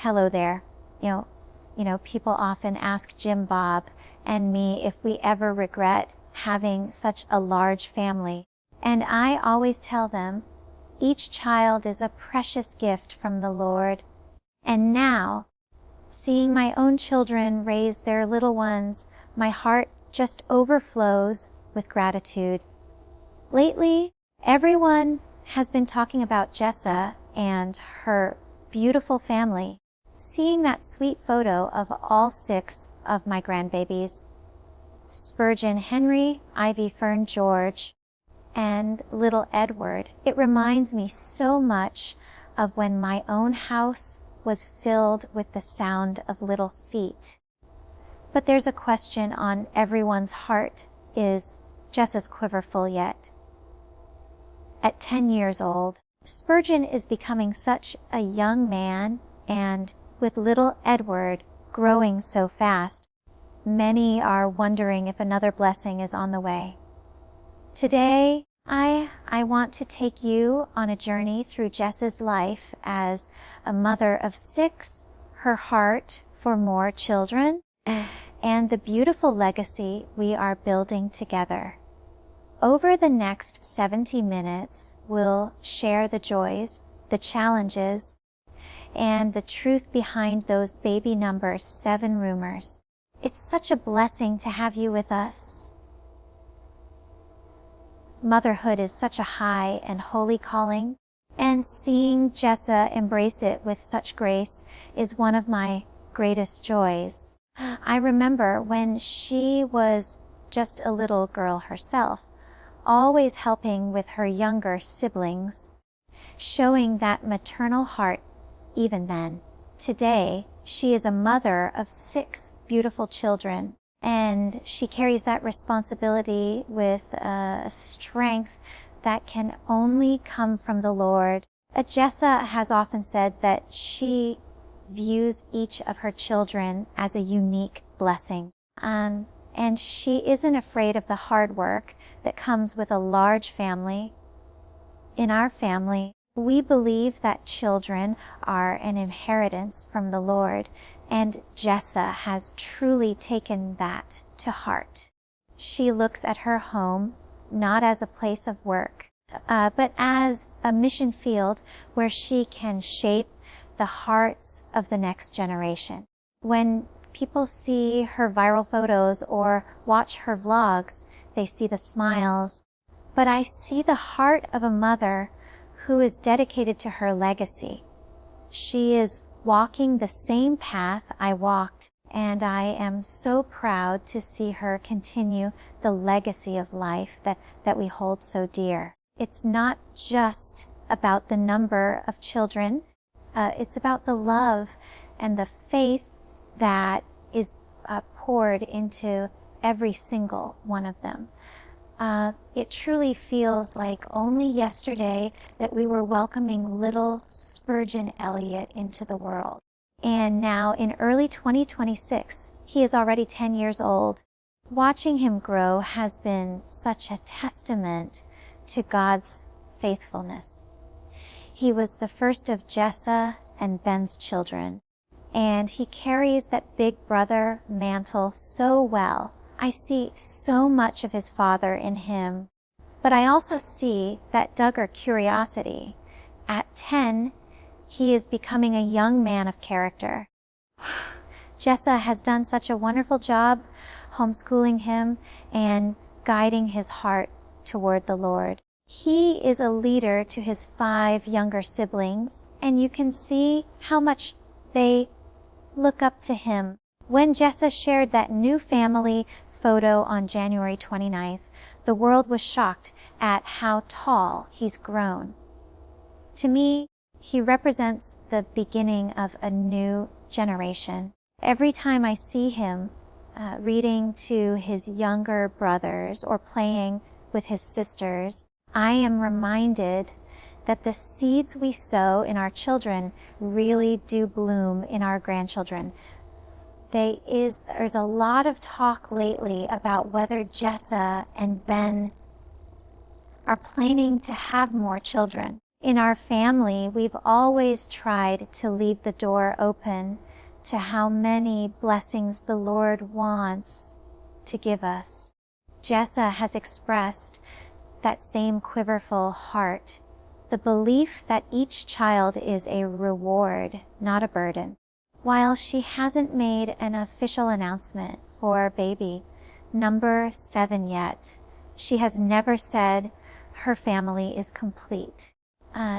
Hello there. People often ask Jim Bob and me if we ever regret having such a large family. And I always tell them, each child is a precious gift from the Lord. And now, seeing my own children raise their little ones, my heart just overflows with gratitude. Lately, everyone has been talking about Jessa and her beautiful family. Seeing that sweet photo of all 6 of my grandbabies, Spurgeon Henry, Ivy Fern George, and little Edward, it reminds me so much of when my own house was filled with the sound of little feet. But there's a question on everyone's heart: is Jessa's quiver full yet? At 10 years old, Spurgeon is becoming such a young man, and with little Edward growing so fast, many are wondering if another blessing is on the way. Today, I want to take you on a journey through Jessa's life as a mother of 6, her heart for more children, and the beautiful legacy we are building together. Over the next 70 minutes, we'll share the joys, the challenges, and the truth behind those baby number 7 rumors. It's such a blessing to have you with us. Motherhood is such a high and holy calling, and seeing Jessa embrace it with such grace is one of my greatest joys. I remember when she was just a little girl herself, always helping with her younger siblings, showing that maternal heart even then. Today, she is a mother of 6 beautiful children, and she carries that responsibility with a strength that can only come from the Lord. Jessa has often said that she views each of her children as a unique blessing. And she isn't afraid of the hard work that comes with a large family. In our family, we believe that children are an inheritance from the Lord, and Jessa has truly taken that to heart. She looks at her home not as a place of work, but as a mission field where she can shape the hearts of the next generation. When people see her viral photos or watch her vlogs, they see the smiles, but I see the heart of a mother who is dedicated to her legacy. She is walking the same path I walked, and I am so proud to see her continue the legacy of life that we hold so dear. It's not just about the number of children, it's about the love and the faith that is poured into every single one of them. It truly feels like only yesterday that we were welcoming little Spurgeon Elliott into the world. And now in early 2026, he is already 10 years old. Watching him grow has been such a testament to God's faithfulness. He was the first of Jessa and Ben's children, and he carries that big brother mantle so well. I see so much of his father in him, but I also see that Duggar curiosity. At 10, he is becoming a young man of character. Jessa has done such a wonderful job homeschooling him and guiding his heart toward the Lord. He is a leader to his 5 younger siblings, and you can see how much they look up to him. When Jessa shared that new family photo on January 29th, the world was shocked at how tall he's grown. To me, he represents the beginning of a new generation. Every time I see him reading to his younger brothers or playing with his sisters, I am reminded that the seeds we sow in our children really do bloom in our grandchildren. There's a lot of talk lately about whether Jessa and Ben are planning to have more children. In our family, we've always tried to leave the door open to how many blessings the Lord wants to give us. Jessa has expressed that same quiverful heart, the belief that each child is a reward, not a burden. While she hasn't made an official announcement for baby number 7 yet, she has never said her family is complete.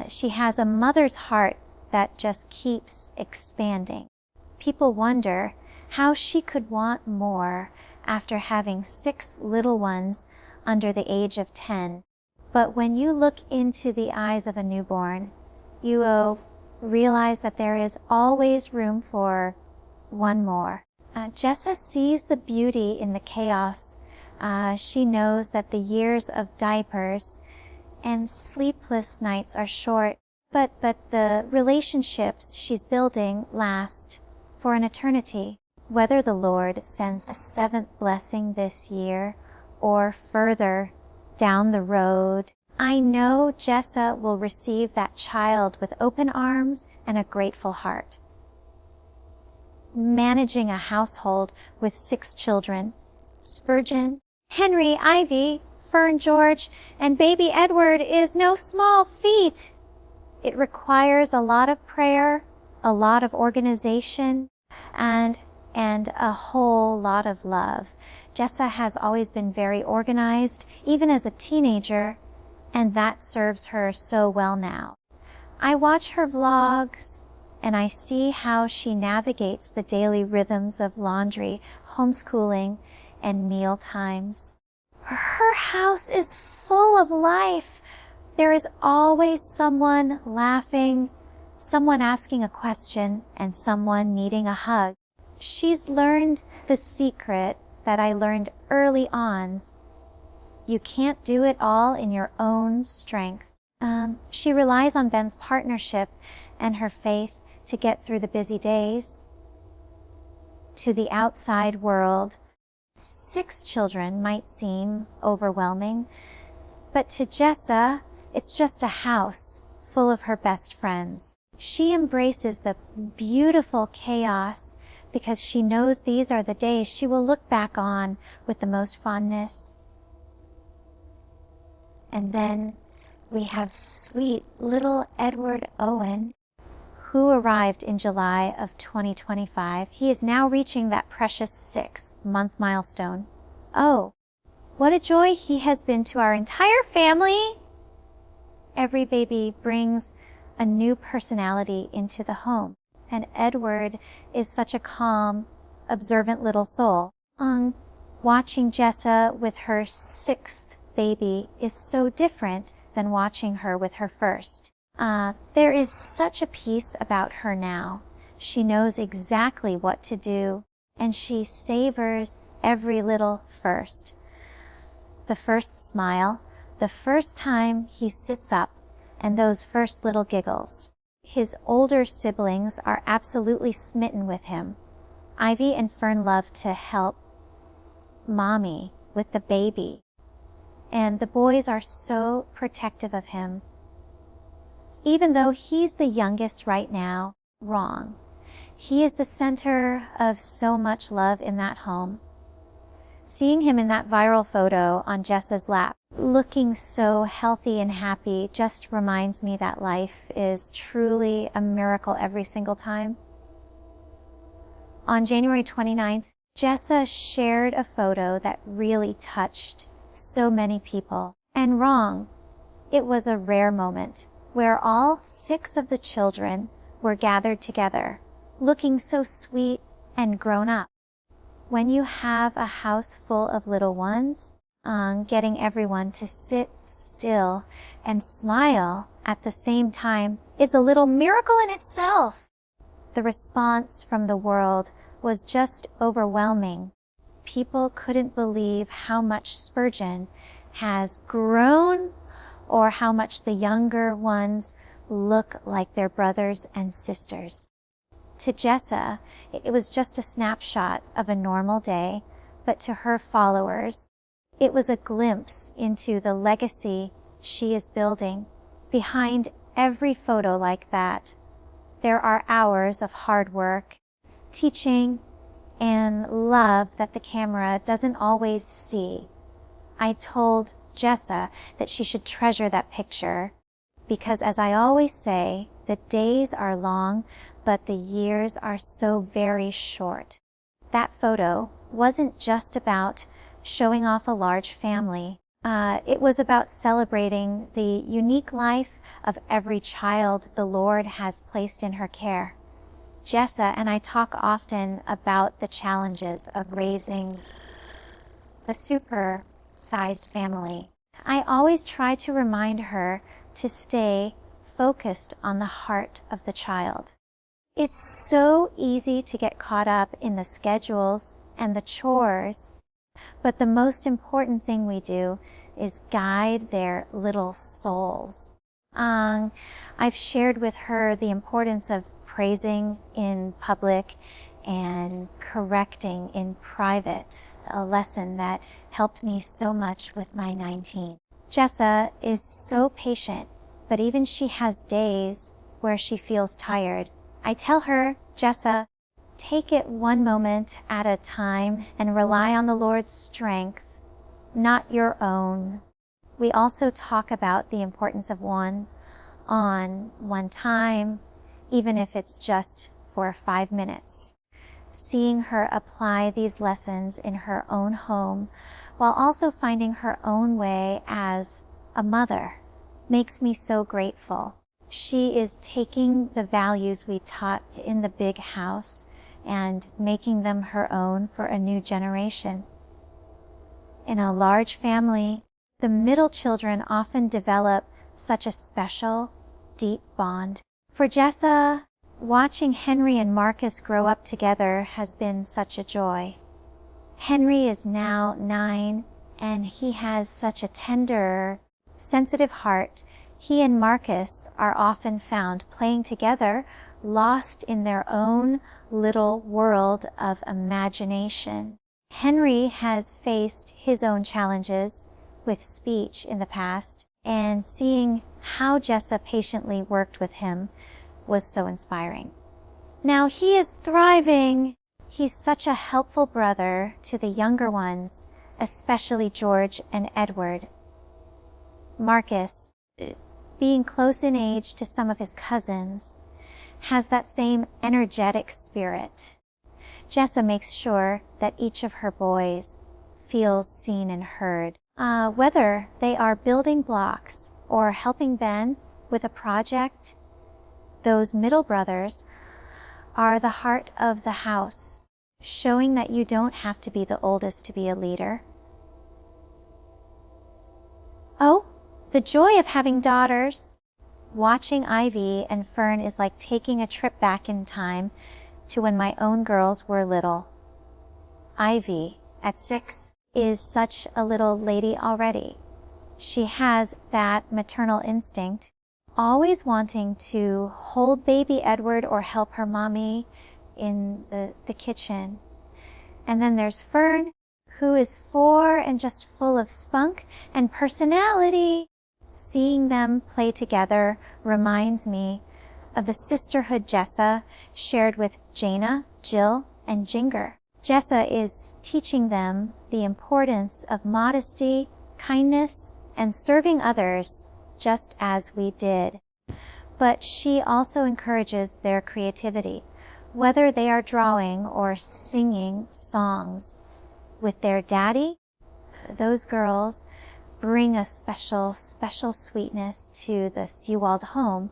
She has a mother's heart that just keeps expanding. People wonder how she could want more after having 6 little ones under the age of 10. But when you look into the eyes of a newborn, you will realize that there is always room for one more. Jessa sees the beauty in the chaos. She knows that the years of diapers and sleepless nights are short, but the relationships she's building last for an eternity. Whether the Lord sends a 7th blessing this year or further down the road, I know Jessa will receive that child with open arms and a grateful heart. Managing a household with 6 children, Spurgeon, Henry, Ivy, Fern, George, and baby Edward, is no small feat. It requires a lot of prayer, a lot of organization, and a whole lot of love. Jessa has always been very organized, even as a teenager, and that serves her so well now. I watch her vlogs, and I see how she navigates the daily rhythms of laundry, homeschooling, and meal times. Her house is full of life. There is always someone laughing, someone asking a question, and someone needing a hug. She's learned the secret that I learned early on. You can't do it all in your own strength. She relies on Ben's partnership and her faith to get through the busy days. To the outside world, 6 children might seem overwhelming, but to Jessa, it's just a house full of her best friends. She embraces the beautiful chaos because she knows these are the days she will look back on with the most fondness. And then we have sweet little Edward Owen, who arrived in July of 2025. He is now reaching that precious 6-month milestone. Oh, what a joy he has been to our entire family. Every baby brings a new personality into the home, and Edward is such a calm, observant little soul. Watching Jessa with her 6th baby is so different than watching her with her first. There is such a peace about her now. She knows exactly what to do, and she savors every little first. The first smile, the first time he sits up, and those first little giggles. His older siblings are absolutely smitten with him. Ivy and Fern love to help Mommy with the baby, and the boys are so protective of him. Even though he's the youngest right now, wrong. He is the center of so much love in that home. Seeing him in that viral photo on Jessa's lap, looking so healthy and happy, just reminds me that life is truly a miracle every single time. On January 29th, Jessa shared a photo that really touched so many people. And wrong, it was a rare moment where all 6 of the children were gathered together, looking so sweet and grown up. When you have a house full of little ones, getting everyone to sit still and smile at the same time is a little miracle in itself. The response from the world was just overwhelming. People couldn't believe how much Spurgeon has grown or how much the younger ones look like their brothers and sisters. To Jessa, it was just a snapshot of a normal day, but to her followers, it was a glimpse into the legacy she is building. Behind every photo like that. There are hours of hard work, teaching, and love that the camera doesn't always see. I told Jessa that she should treasure that picture because, as I always say, the days are long, but the years are so very short. That photo wasn't just about showing off a large family. It was about celebrating the unique life of every child the Lord has placed in her care. Jessa and I talk often about the challenges of raising a super-sized family. I always try to remind her to stay focused on the heart of the child. It's so easy to get caught up in the schedules and the chores, but the most important thing we do is guide their little souls. I've shared with her the importance of praising in public and correcting in private, a lesson that helped me so much with my 19. Jessa is so patient, but even she has days where she feels tired. I tell her, Jessa, take it one moment at a time and rely on the Lord's strength, not your own. We also talk about the importance of one time, even if it's just for 5 minutes. Seeing her apply these lessons in her own home while also finding her own way as a mother makes me so grateful. She is taking the values we taught in the big house and making them her own for a new generation. In a large family, the middle children often develop such a special, deep bond. For Jessa, watching Henry and Marcus grow up together has been such a joy. Henry is now 9, and he has such a tender, sensitive heart. He and Marcus are often found playing together, lost in their own little world of imagination. Henry has faced his own challenges with speech in the past, and seeing how Jessa patiently worked with him was so inspiring. Now he is thriving. He's such a helpful brother to the younger ones, especially George and Edward. Marcus, being close in age to some of his cousins, has that same energetic spirit. Jessa makes sure that each of her boys feels seen and heard. Whether they are building blocks or helping Ben with a project, those middle brothers are the heart of the house, showing that you don't have to be the oldest to be a leader. Oh, the joy of having daughters! Watching Ivy and Fern is like taking a trip back in time to when my own girls were little. Ivy, at 6, is such a little lady already. She has that maternal instinct, always wanting to hold baby Edward or help her mommy in the kitchen. And then there's Fern, who is 4 and just full of spunk and personality. Seeing them play together reminds me of the sisterhood Jessa shared with Jana, Jill, and Jinger. Jessa is teaching them the importance of modesty, kindness, and serving others just as we did. But she also encourages their creativity, whether they are drawing or singing songs. With their daddy, those girls bring a special sweetness to the Seewald home.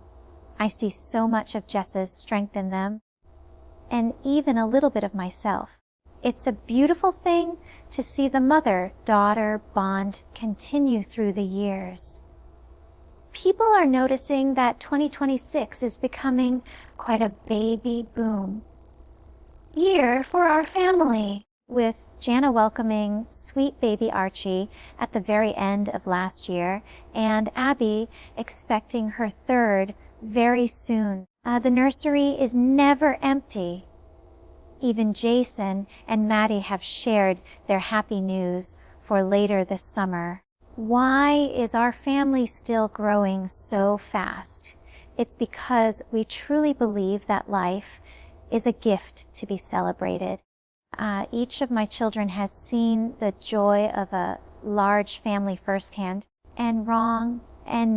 I see so much of Jessa's strength in them, and even a little bit of myself. It's a beautiful thing to see the mother-daughter bond continue through the years. People are noticing that 2026 is becoming quite a baby boom year for our family, with Jana welcoming sweet baby Archie at the very end of last year, and Abby expecting her 3rd very soon. The nursery is never empty. Even Jason and Maddie have shared their happy news for later this summer. Why is our family still growing so fast? It's because we truly believe that life is a gift to be celebrated. Each of my children has seen the joy of a large family firsthand, and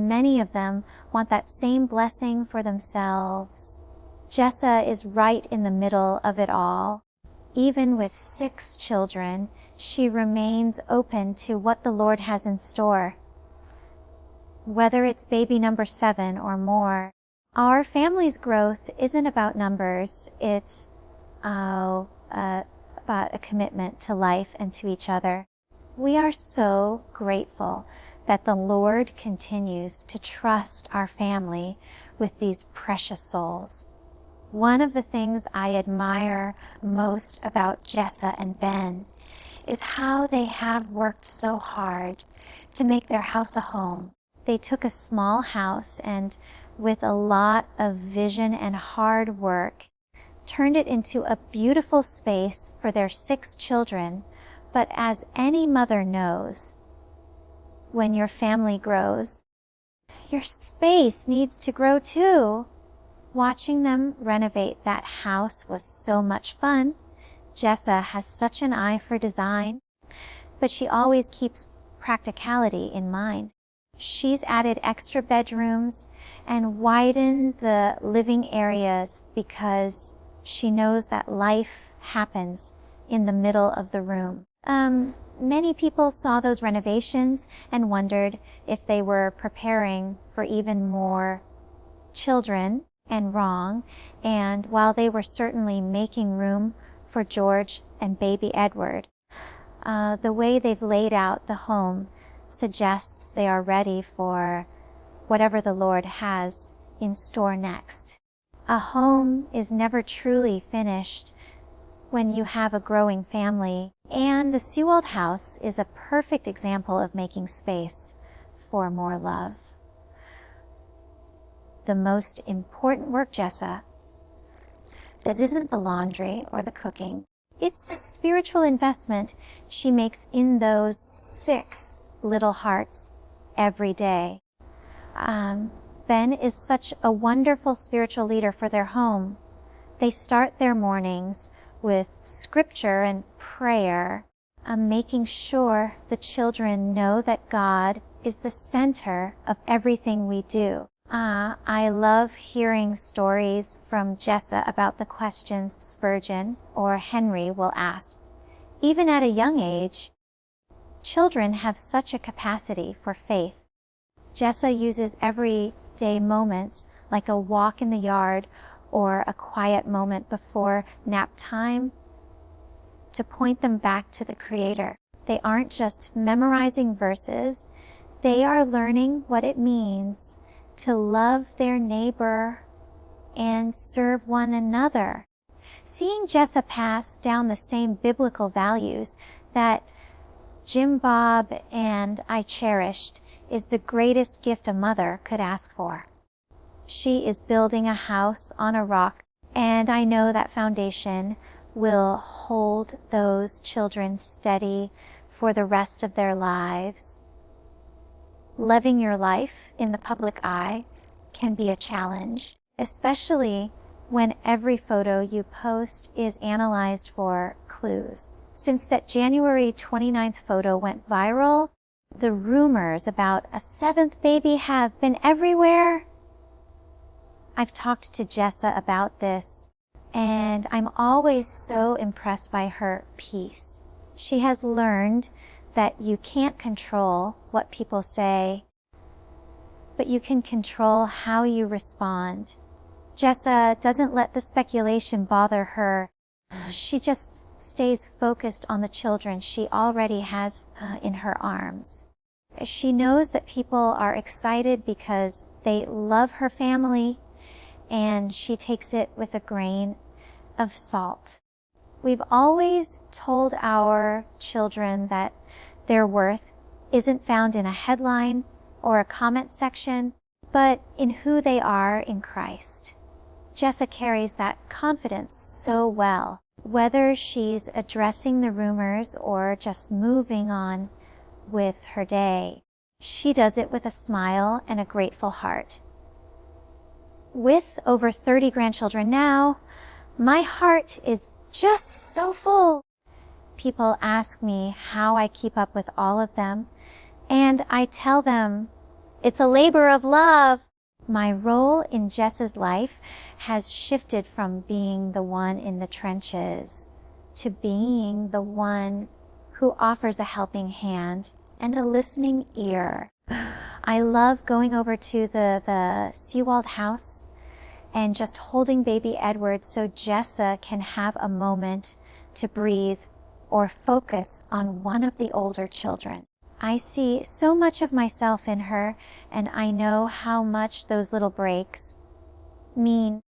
many of them want that same blessing for themselves. Jessa is right in the middle of it all. Even with 6 children, she remains open to what the Lord has in store. Whether it's baby number 7 or more, our family's growth isn't about numbers. It's about a commitment to life and to each other. We are so grateful that the Lord continues to trust our family with these precious souls. One of the things I admire most about Jessa and Ben is how they have worked so hard to make their house a home. They took a small house and, with a lot of vision and hard work, turned it into a beautiful space for their 6 children. But as any mother knows, when your family grows, your space needs to grow too. Watching them renovate that house was so much fun. Jessa has such an eye for design, but she always keeps practicality in mind. She's added extra bedrooms and widened the living areas because she knows that life happens in the middle of the room. Many people saw those renovations and wondered if they were preparing for even more children, and wrong. And while they were certainly making room for George and baby Edward, the way they've laid out the home suggests they are ready for whatever the Lord has in store next. A home is never truly finished when you have a growing family, and the Seewald house is a perfect example of making space for more love. The most important work Jessa does isn't the laundry or the cooking. It's the spiritual investment she makes in those 6 little hearts every day. Ben is such a wonderful spiritual leader for their home. They start their mornings with scripture and prayer, making sure the children know that God is the center of everything we do. I love hearing stories from Jessa about the questions Spurgeon or Henry will ask. Even at a young age, children have such a capacity for faith. Jessa uses everyday moments like a walk in the yard or a quiet moment before nap time to point them back to the Creator. They aren't just memorizing verses, they are learning what it means to love their neighbor and serve one another. Seeing Jessa pass down the same biblical values that Jim Bob and I cherished is the greatest gift a mother could ask for. She is building a house on a rock, and I know that foundation will hold those children steady for the rest of their lives. Living your life in the public eye can be a challenge, especially when every photo you post is analyzed for clues. Since that January 29th photo went viral, the rumors about a 7th baby have been everywhere. I've talked to Jessa about this, and I'm always so impressed by her peace. She has learned that you can't control what people say, but you can control how you respond. Jessa doesn't let the speculation bother her. She just stays focused on the children she already has in her arms. She knows that people are excited because they love her family, and she takes it with a grain of salt. We've always told our children that their worth isn't found in a headline or a comment section, but in who they are in Christ. Jessa carries that confidence so well. Whether she's addressing the rumors or just moving on with her day, she does it with a smile and a grateful heart. With over 30 grandchildren now, my heart is just so full. People ask me how I keep up with all of them, and I tell them it's a labor of love. My role in Jessa's life has shifted from being the one in the trenches to being the one who offers a helping hand and a listening ear. I love going over to the Seewald house and just holding baby Edward so Jessa can have a moment to breathe or focus on one of the older children. I see so much of myself in her, and I know how much those little breaks mean.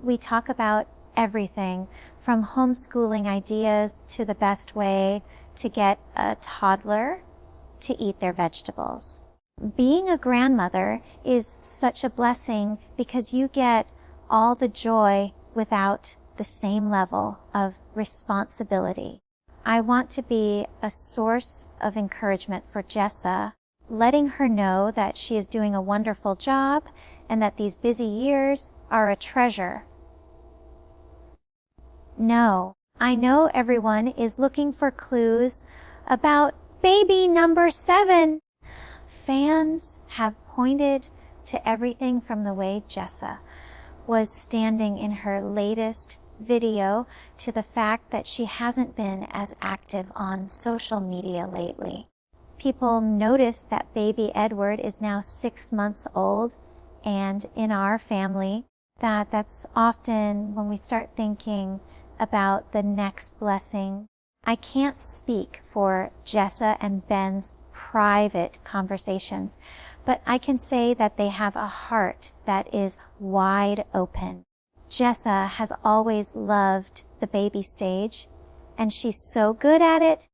We talk about everything from homeschooling ideas to the best way to get a toddler to eat their vegetables. Being a grandmother is such a blessing because you get all the joy without the same level of responsibility. I want to be a source of encouragement for Jessa, letting her know that she is doing a wonderful job and that these busy years are a treasure. No, I know everyone is looking for clues about baby number 7. Fans have pointed to everything from the way Jessa was standing in her latest video to the fact that she hasn't been as active on social media lately. People notice that baby Edward is now 6 months old, and in our family, that's often when we start thinking about the next blessing. I can't speak for Jessa and Ben's private conversations, but I can say that they have a heart that is wide open. Jessa has always loved the baby stage, and she's so good at it.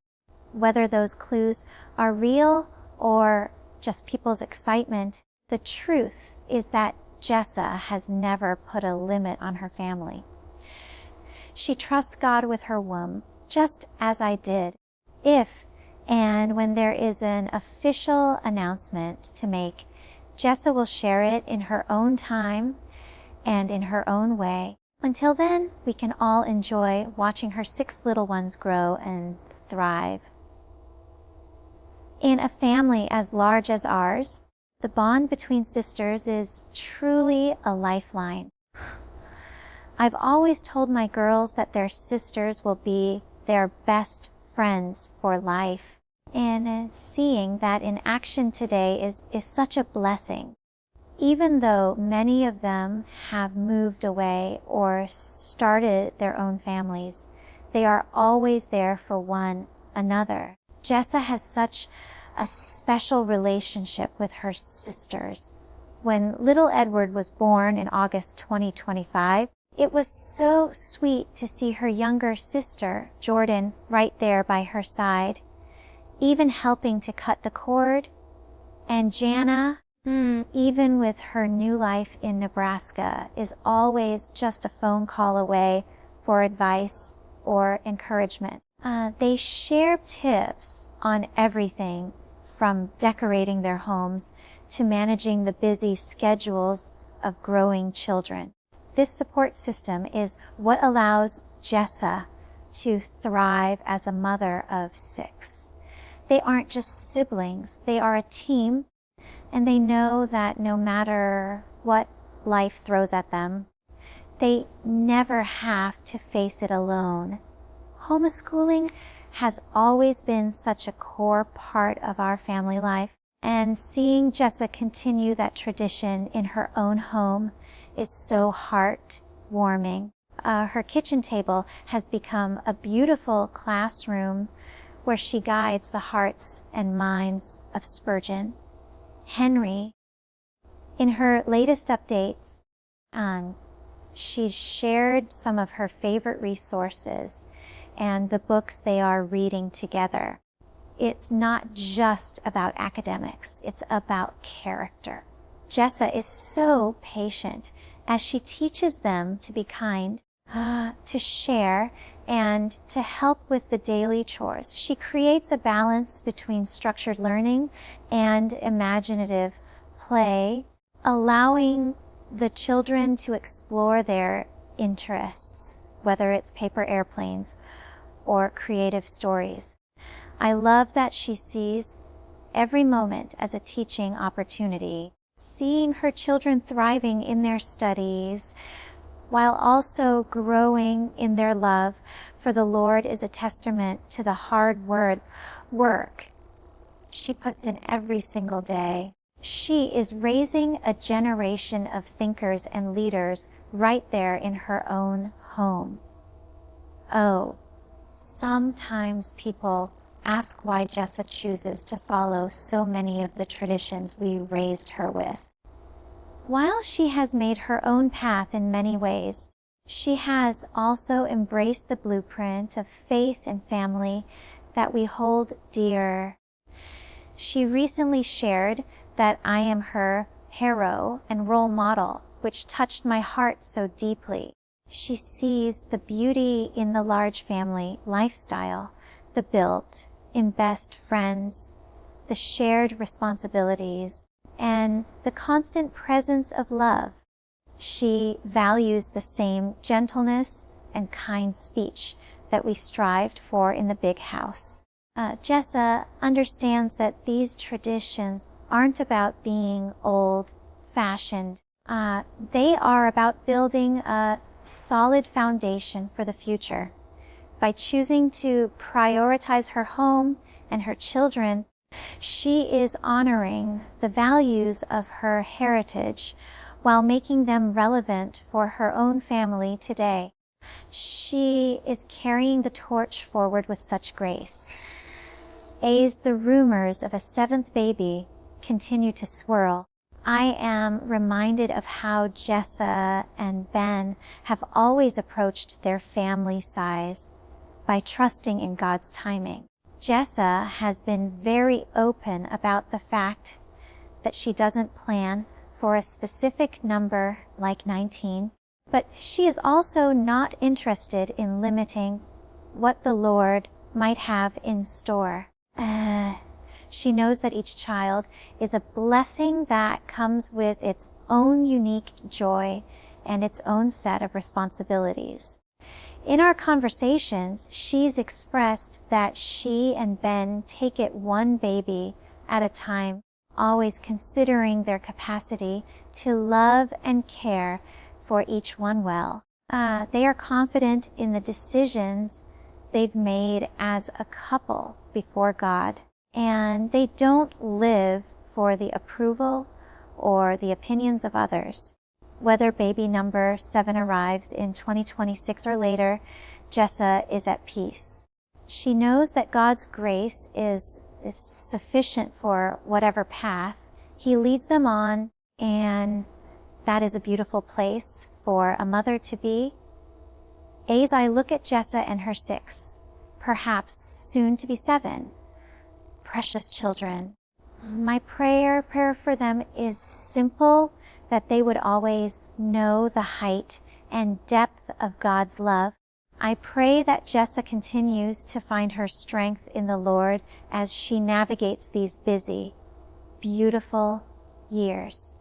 Whether those clues are real or just people's excitement, the truth is that Jessa has never put a limit on her family. She trusts God with her womb, just as I did. If and when there is an official announcement to make, Jessa will share it in her own time and in her own way. Until then, we can all enjoy watching her 6 little ones grow and thrive. In a family as large as ours, the bond between sisters is truly a lifeline. I've always told my girls that their sisters will be their best friends for life. And seeing that in action today is such a blessing. Even though many of them have moved away or started their own families, they are always there for one another. Jessa has such a special relationship with her sisters. When little Edward was born in August 2025, it was so sweet to see her younger sister, Jordan, right there by her side, even helping to cut the cord. And Jana, even with her new life in Nebraska, is always just a phone call away for advice or encouragement. They share tips on everything from decorating their homes to managing the busy schedules of growing children. This support system is what allows Jessa to thrive as a mother of 6. They aren't just siblings, they are a team, and they know that no matter what life throws at them, they never have to face it alone. Homeschooling has always been such a core part of our family life, and seeing Jessa continue that tradition in her own home is so heartwarming. Her kitchen table has become a beautiful classroom where she guides the hearts and minds of Spurgeon, Henry. In her latest updates, she's shared some of her favorite resources and the books they are reading together. It's not just about academics, it's about character. Jessa is so patient as she teaches them to be kind, to share, and to help with the daily chores. She creates a balance between structured learning and imaginative play, allowing the children to explore their interests, whether it's paper airplanes or creative stories. I love that she sees every moment as a teaching opportunity, seeing her children thriving in their studies while also growing in their love for the Lord is a testament to the hard work she puts in every single day. She is raising a generation of thinkers and leaders right there in her own home. Oh, sometimes people ask why Jessa chooses to follow so many of the traditions we raised her with. While she has made her own path in many ways, she has also embraced the blueprint of faith and family that we hold dear. She recently shared that I am her hero and role model, which touched my heart so deeply. She sees the beauty in the large family lifestyle, the built-in best friends, the shared responsibilities, and the constant presence of love. She values the same gentleness and kind speech that we strived for in the big house. Jessa understands that these traditions aren't about being old-fashioned. They are about building a solid foundation for the future. By choosing to prioritize her home and her children, she is honoring the values of her heritage while making them relevant for her own family today. She is carrying the torch forward with such grace. As the rumors of a seventh baby continue to swirl, I am reminded of how Jessa and Ben have always approached their family size by trusting in God's timing. Jessa has been very open about the fact that she doesn't plan for a specific number like 19, but she is also not interested in limiting what the Lord might have in store. She knows that each child is a blessing that comes with its own unique joy and its own set of responsibilities. In our conversations, she's expressed that she and Ben take it one baby at a time, always considering their capacity to love and care for each one well. They are confident in the decisions they've made as a couple before God, and they don't live for the approval or the opinions of others. Whether baby number 7 arrives in 2026 or later, Jessa is at peace. She knows that God's grace is sufficient for whatever path He leads them on, and that is a beautiful place for a mother to be. As I look at Jessa and her 6, perhaps soon to be 7, precious children, my prayer for them is simple, that they would always know the height and depth of God's love. I pray that Jessa continues to find her strength in the Lord as she navigates these busy, beautiful years.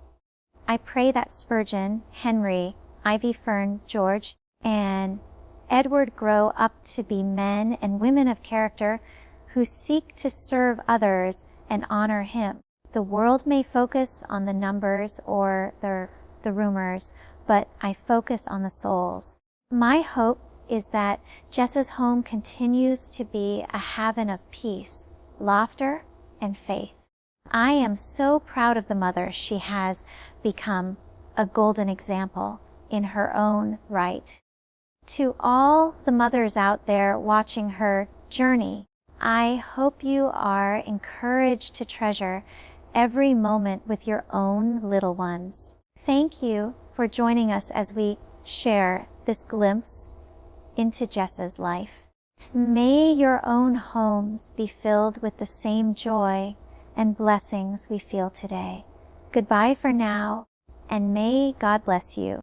I pray that Spurgeon, Henry, Ivy, Fern, George, and Edward grow up to be men and women of character who seek to serve others and honor Him. The world may focus on the numbers or the rumors, but I focus on the souls. My hope is that Jessa's home continues to be a haven of peace, laughter, and faith. I am so proud of the mother she has become, a golden example in her own right. To all the mothers out there watching her journey, I hope you are encouraged to treasure every moment with your own little ones. Thank you for joining us as we share this glimpse into Jessa's life. May your own homes be filled with the same joy and blessings we feel today. Goodbye for now, and may God bless you.